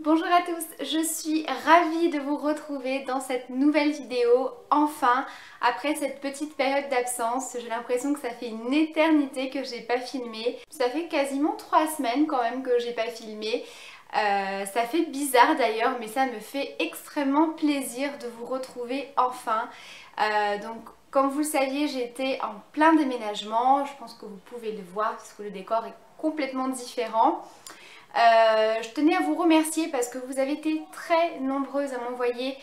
Bonjour à tous, je suis ravie de vous retrouver dans cette nouvelle vidéo, enfin, après cette petite période d'absence. J'ai l'impression que ça fait une éternité que j'ai pas filmé. Ça fait quasiment 3 semaines quand même que j'ai pas filmé. Ça fait bizarre d'ailleurs, mais ça me fait extrêmement plaisir de vous retrouver enfin. Donc comme vous le saviez, j'étais en plein déménagement, je pense que vous pouvez le voir parce que le décor est complètement différent. Je tenais à vous remercier parce que vous avez été très nombreuses à m'envoyer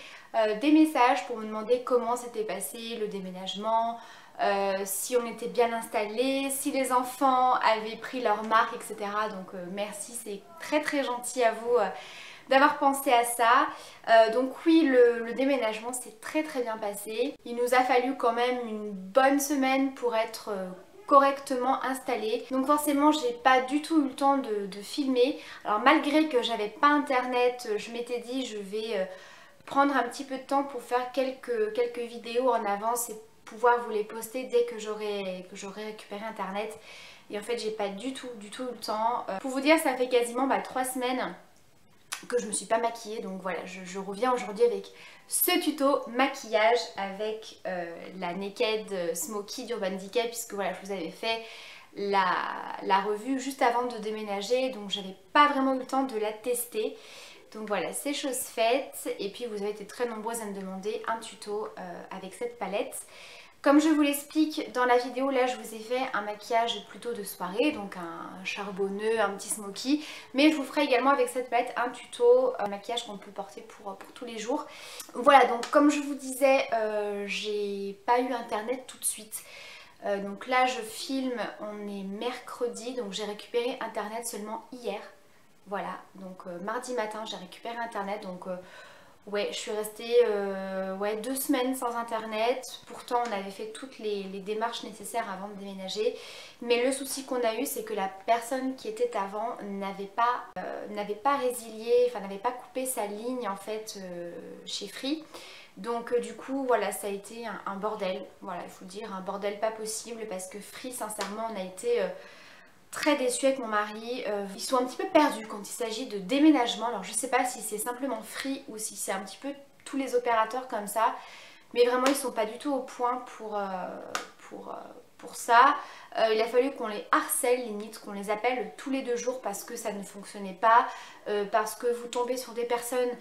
des messages pour me demander comment s'était passé le déménagement, si on était bien installés, si les enfants avaient pris leur marque, etc. Donc merci, c'est très très gentil à vous d'avoir pensé à ça. Donc oui, le déménagement s'est très très bien passé. Il nous a fallu quand même une bonne semaine pour être correctement installée. Donc forcément j'ai pas du tout eu le temps de filmer. Alors malgré que j'avais pas internet, je m'étais dit je vais prendre un petit peu de temps pour faire quelques vidéos en avance et pouvoir vous les poster dès que j'aurai récupéré internet. Et en fait j'ai pas du tout eu le temps. Pour vous dire, ça fait quasiment 3 semaines que je me suis pas maquillée, donc voilà, je reviens aujourd'hui avec ce tuto maquillage avec la Naked Smoky d'Urban Decay, puisque voilà, je vous avais fait la revue juste avant de déménager, donc j'avais pas vraiment eu le temps de la tester. Donc voilà, c'est chose faite. Et puis vous avez été très nombreuses à me demander un tuto avec cette palette. Comme je vous l'explique dans la vidéo, là je vous ai fait un maquillage plutôt de soirée, donc un charbonneux, un petit smoky. Mais je vous ferai également avec cette palette un tuto maquillage qu'on peut porter pour tous les jours. Voilà, donc comme je vous disais, j'ai pas eu internet tout de suite. Donc là je filme, on est mercredi, donc j'ai récupéré internet seulement hier. Voilà, donc mardi matin j'ai récupéré internet, donc ouais, je suis restée 2 semaines sans internet. Pourtant on avait fait toutes les démarches nécessaires avant de déménager. Mais le souci qu'on a eu, c'est que la personne qui était avant n'avait pas résilié, enfin n'avait pas coupé sa ligne en fait chez Free. Donc du coup voilà, ça a été un bordel, voilà, il faut le dire, un bordel pas possible, parce que Free, sincèrement, on a été très déçue avec mon mari. Ils sont un petit peu perdus quand il s'agit de déménagement. Alors je sais pas si c'est simplement Free ou si c'est un petit peu tous les opérateurs comme ça, mais vraiment ils sont pas du tout au point pour ça. Il a fallu qu'on les harcèle, limite qu'on les appelle tous les 2 jours parce que ça ne fonctionnait pas, parce que vous tombez sur des personnes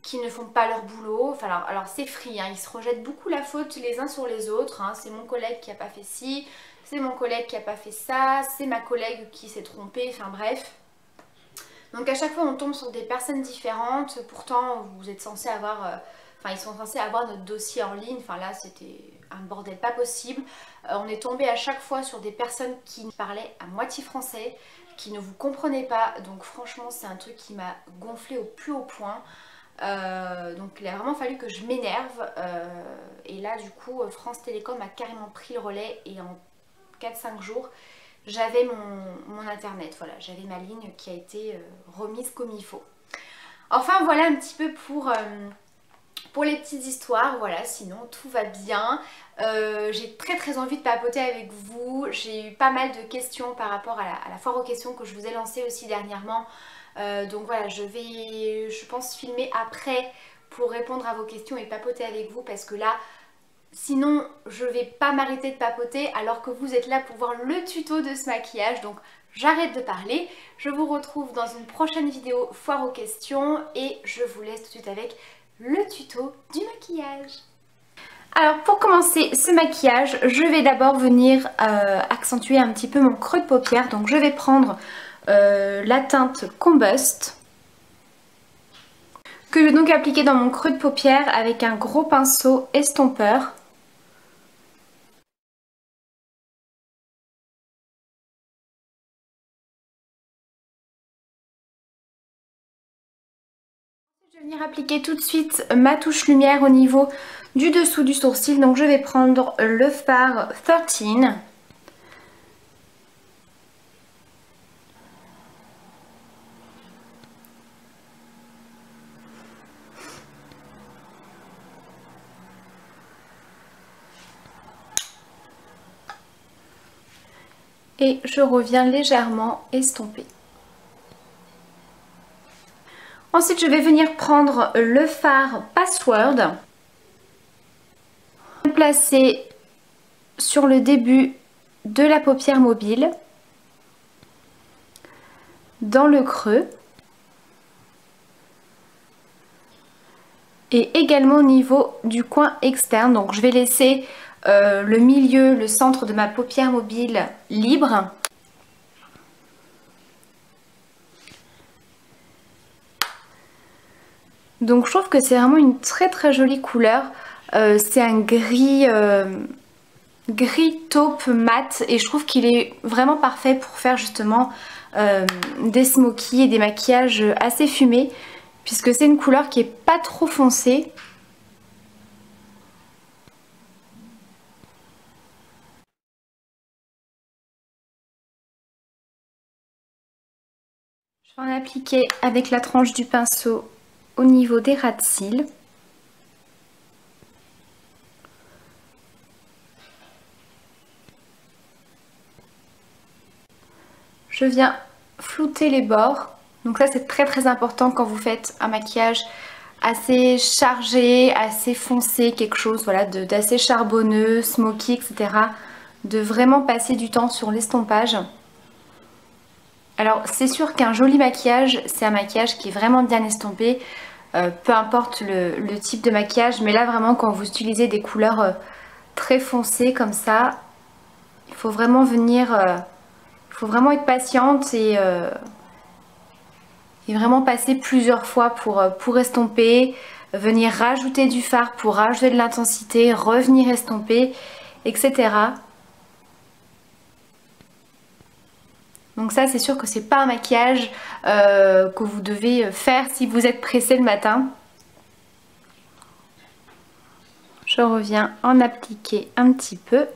qui ne font pas leur boulot. Enfin, alors c'est Free, hein, ils se rejettent beaucoup la faute les uns sur les autres, hein. C'est mon collègue qui a pas fait ci, c'est mon collègue qui a pas fait ça, c'est ma collègue qui s'est trompée, enfin bref. Donc à chaque fois on tombe sur des personnes différentes, pourtant vous êtes censé avoir... Enfin ils sont censés avoir notre dossier en ligne, enfin là c'était un bordel pas possible. On est tombé à chaque fois sur des personnes qui parlaient à moitié français, qui ne vous comprenaient pas, donc franchement c'est un truc qui m'a gonflé au plus haut point. Donc il a vraiment fallu que je m'énerve et là du coup France Télécom a carrément pris le relais et en 4-5 jours j'avais mon internet, voilà, j'avais ma ligne qui a été remise comme il faut. Enfin voilà un petit peu pour les petites histoires, voilà, sinon tout va bien. J'ai très envie de papoter avec vous, j'ai eu pas mal de questions par rapport à la foire aux questions que je vous ai lancée aussi dernièrement. Donc voilà, je pense filmer après pour répondre à vos questions et papoter avec vous, parce que là, sinon je vais pas m'arrêter de papoter alors que vous êtes là pour voir le tuto de ce maquillage. Donc j'arrête de parler, je vous retrouve dans une prochaine vidéo foire aux questions et je vous laisse tout de suite avec le tuto du maquillage. Alors pour commencer ce maquillage, je vais d'abord venir accentuer un petit peu mon creux de paupière. Donc je vais prendre la teinte Combust, que je vais donc appliquer dans mon creux de paupière avec un gros pinceau estompeur. Je vais venir appliquer tout de suite ma touche lumière au niveau du dessous du sourcil. Donc je vais prendre le fard 13. Et je reviens légèrement estomper. Ensuite je vais venir prendre le fard Password, le placer sur le début de la paupière mobile, dans le creux et également au niveau du coin externe. Donc je vais laisser le milieu, le centre de ma paupière mobile libre. Donc je trouve que c'est vraiment une très jolie couleur. C'est un gris taupe mat et je trouve qu'il est vraiment parfait pour faire justement des smokies et des maquillages assez fumés, puisque c'est une couleur qui est pas trop foncée. Je vais en appliquer avec la tranche du pinceau au niveau des ras de cils. Je viens flouter les bords. Donc ça c'est très important quand vous faites un maquillage assez chargé, assez foncé, quelque chose voilà, d'assez charbonneux, smoky, etc. De vraiment passer du temps sur l'estompage. Alors c'est sûr qu'un joli maquillage, c'est un maquillage qui est vraiment bien estompé, peu importe le type de maquillage, mais là vraiment quand vous utilisez des couleurs très foncées comme ça, il faut vraiment venir, il faut vraiment être patiente et vraiment passer plusieurs fois pour estomper, venir rajouter du fard pour rajouter de l'intensité, revenir estomper, etc. Donc ça c'est sûr que c'est pas un maquillage que vous devez faire si vous êtes pressé le matin. Je reviens en appliquer un petit peu.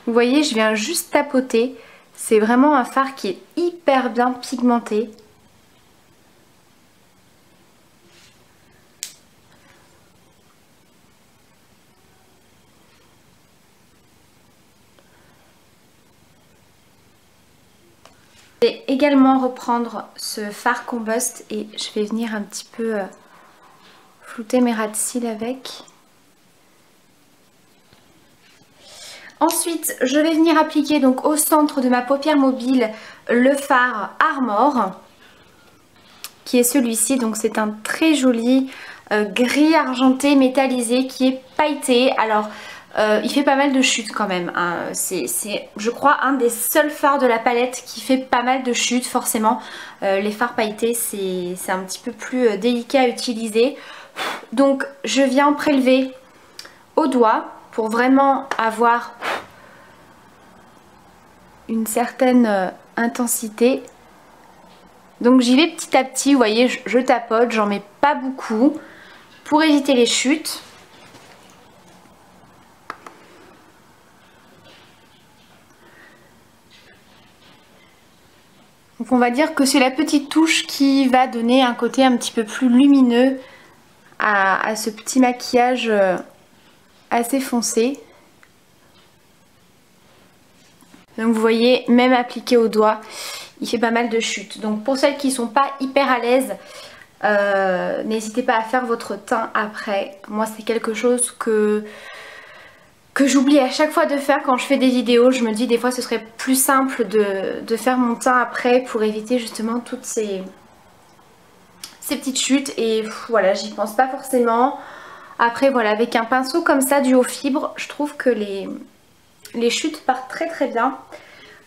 Vous voyez, je viens juste tapoter. C'est vraiment un fard qui est hyper bien pigmenté. Je vais également reprendre ce fard Combust et je vais venir un petit peu flouter mes ras de cils avec. Ensuite, je vais venir appliquer donc au centre de ma paupière mobile le fard Armor, qui est celui-ci. Donc c'est un très joli gris argenté métallisé qui est pailleté. Alors il fait pas mal de chutes quand même, hein. C'est je crois un des seuls fards de la palette qui fait pas mal de chutes forcément. Les fards pailletés c'est un petit peu plus délicat à utiliser. Donc je viens en prélever au doigt pour vraiment avoir une certaine intensité. Donc j'y vais petit à petit, vous voyez, je tapote, j'en mets pas beaucoup pour éviter les chutes. Donc on va dire que c'est la petite touche qui va donner un côté un petit peu plus lumineux à ce petit maquillage assez foncé. Donc vous voyez, même appliqué au doigt, il fait pas mal de chutes. Donc pour celles qui ne sont pas hyper à l'aise, n'hésitez pas à faire votre teint après. Moi c'est quelque chose que j'oublie à chaque fois de faire quand je fais des vidéos. Je me dis des fois ce serait plus simple de faire mon teint après pour éviter justement toutes ces petites chutes. Et voilà, j'y pense pas forcément. Après voilà, avec un pinceau comme ça du haut fibre, je trouve que les chutes partent très bien.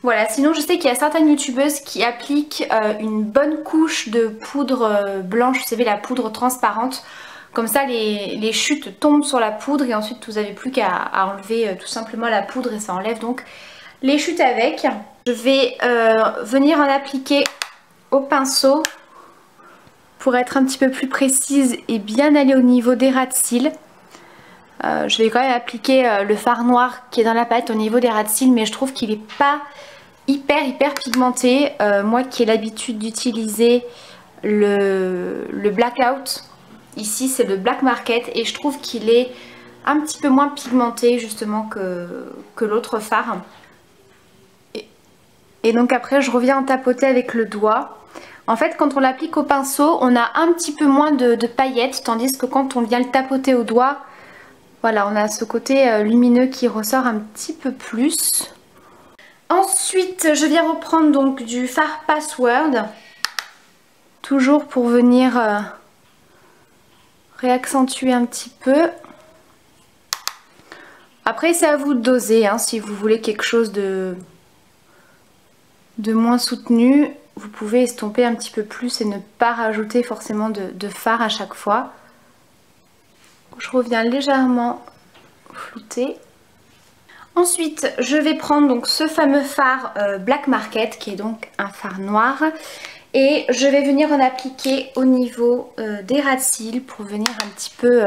Voilà, sinon je sais qu'il y a certaines youtubeuses qui appliquent une bonne couche de poudre blanche, vous savez la poudre transparente. Comme ça les chutes tombent sur la poudre et ensuite vous n'avez plus qu'à enlever tout simplement la poudre et ça enlève donc les chutes avec. Je vais venir en appliquer au pinceau pour être un petit peu plus précise et bien aller au niveau des ras de cils. Je vais quand même appliquer le fard noir qui est dans la palette au niveau des ras de cils, mais je trouve qu'il n'est pas hyper pigmenté. Moi qui ai l'habitude d'utiliser le Blackout, ici c'est le Black Market et je trouve qu'il est un petit peu moins pigmenté justement que l'autre fard. Et donc après je reviens tapoter avec le doigt. En fait quand on l'applique au pinceau on a un petit peu moins de paillettes, tandis que quand on vient le tapoter au doigt, voilà, on a ce côté lumineux qui ressort un petit peu plus. Ensuite je viens reprendre donc du fard Password, toujours pour venir réaccentuer un petit peu. Après c'est à vous de doser, hein, si vous voulez quelque chose de moins soutenu, vous pouvez estomper un petit peu plus et ne pas rajouter forcément de fard à chaque fois. Je reviens légèrement flouter. Ensuite je vais prendre donc ce fameux fard Black Market qui est donc un fard noir. Et je vais venir en appliquer au niveau des ras de cils pour venir un petit peu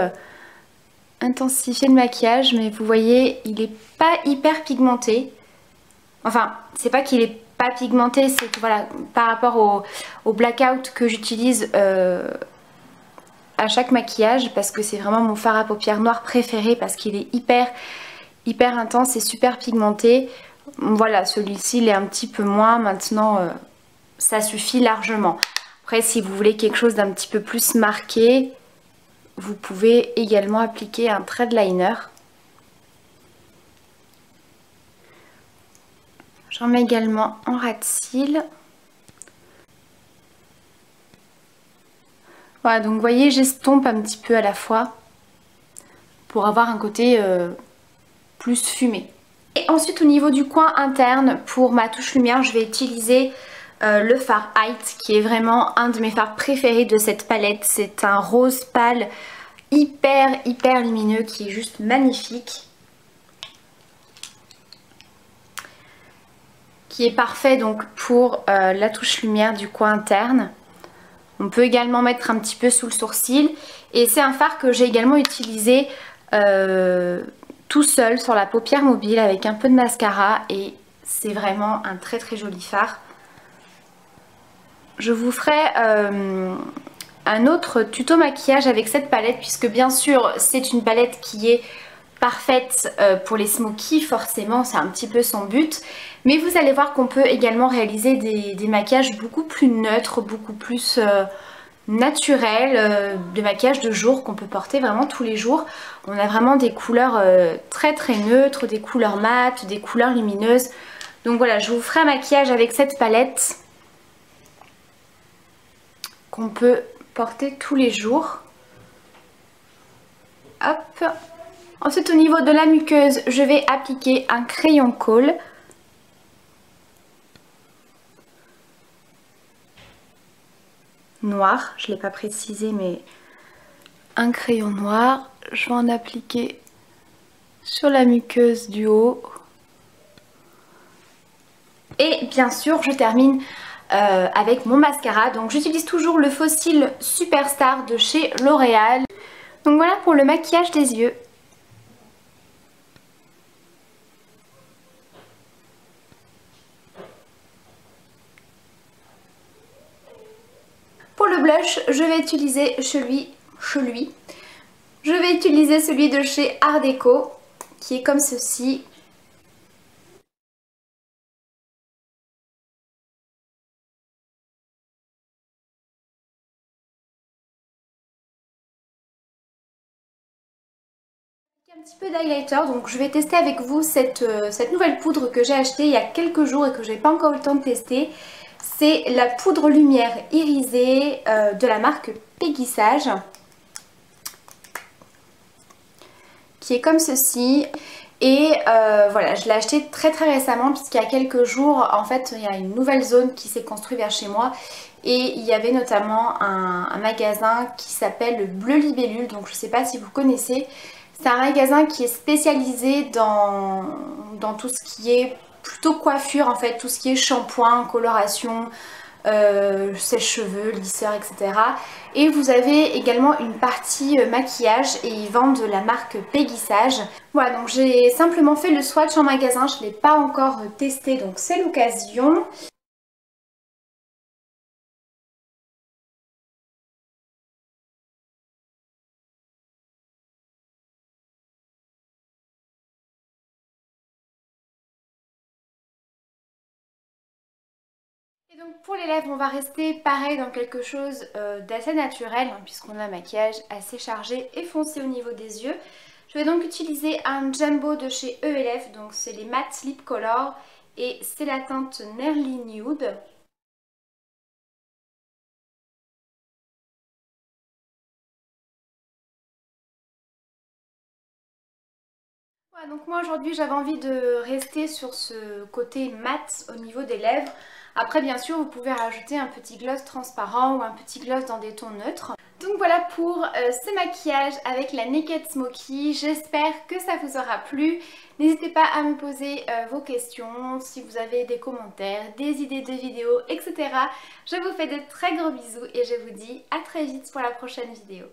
intensifier le maquillage. Mais vous voyez, il n'est pas hyper pigmenté. Enfin, c'est pas qu'il est pas pigmenté, c'est que voilà, par rapport au blackout que j'utilise à chaque maquillage, parce que c'est vraiment mon fard à paupières noir préféré, parce qu'il est hyper intense et super pigmenté. Voilà, celui-ci il est un petit peu moins, maintenant ça suffit largement. Après si vous voulez quelque chose d'un petit peu plus marqué, vous pouvez également appliquer un thread liner. J'en mets également en ras de cils. Voilà, donc vous voyez, j'estompe un petit peu à la fois pour avoir un côté plus fumé. Et ensuite au niveau du coin interne, pour ma touche lumière, je vais utiliser le fard Height qui est vraiment un de mes fards préférés de cette palette. C'est un rose pâle hyper lumineux qui est juste magnifique. Qui est parfait donc pour la touche lumière du coin interne. On peut également mettre un petit peu sous le sourcil. Et c'est un fard que j'ai également utilisé tout seul sur la paupière mobile avec un peu de mascara. Et c'est vraiment un très joli fard. Je vous ferai un autre tuto maquillage avec cette palette, puisque bien sûr c'est une palette qui est parfaite pour les smokies, forcément c'est un petit peu son but, mais vous allez voir qu'on peut également réaliser des maquillages beaucoup plus neutres, beaucoup plus naturels, des maquillages de jour qu'on peut porter vraiment tous les jours. On a vraiment des couleurs très neutres, des couleurs mates, des couleurs lumineuses. Donc voilà, je vous ferai un maquillage avec cette palette qu'on peut porter tous les jours. Hop. Ensuite au niveau de la muqueuse, je vais appliquer un crayon colle. Noir, je ne l'ai pas précisé mais un crayon noir. Je vais en appliquer sur la muqueuse du haut. Et bien sûr je termine avec mon mascara. Donc j'utilise toujours le Fossil Superstar de chez L'Oréal. Donc voilà pour le maquillage des yeux. Pour le blush, je vais utiliser celui de chez Art Deco, qui est comme ceci. Un petit peu d'highlighter, donc je vais tester avec vous cette nouvelle poudre que j'ai achetée il y a quelques jours et que je n'ai pas encore eu le temps de tester. C'est la poudre lumière irisée de la marque Peggy Sage, qui est comme ceci. Et voilà, je l'ai acheté très récemment puisqu'il y a quelques jours, en fait, il y a une nouvelle zone qui s'est construite vers chez moi. Et il y avait notamment un magasin qui s'appelle Bleu Libellule, donc je ne sais pas si vous connaissez. C'est un magasin qui est spécialisé dans tout ce qui est plutôt coiffure en fait, tout ce qui est shampoing, coloration, sèche-cheveux, lisseur, etc. Et vous avez également une partie maquillage et ils vendent de la marque Peggy Sage. Voilà, donc j'ai simplement fait le swatch en magasin, je ne l'ai pas encore testé donc c'est l'occasion. Et donc pour les lèvres, on va rester pareil dans quelque chose d'assez naturel, hein, puisqu'on a un maquillage assez chargé et foncé au niveau des yeux. Je vais donc utiliser un jumbo de chez ELF, donc c'est les Matte Lip Color et c'est la teinte Nearly Nude. Voilà, donc moi aujourd'hui j'avais envie de rester sur ce côté mat au niveau des lèvres. Après bien sûr vous pouvez rajouter un petit gloss transparent ou un petit gloss dans des tons neutres. Donc voilà pour ce maquillage avec la Naked Smoky. J'espère que ça vous aura plu. N'hésitez pas à me poser vos questions, si vous avez des commentaires, des idées de vidéos, etc. Je vous fais de très gros bisous et je vous dis à très vite pour la prochaine vidéo.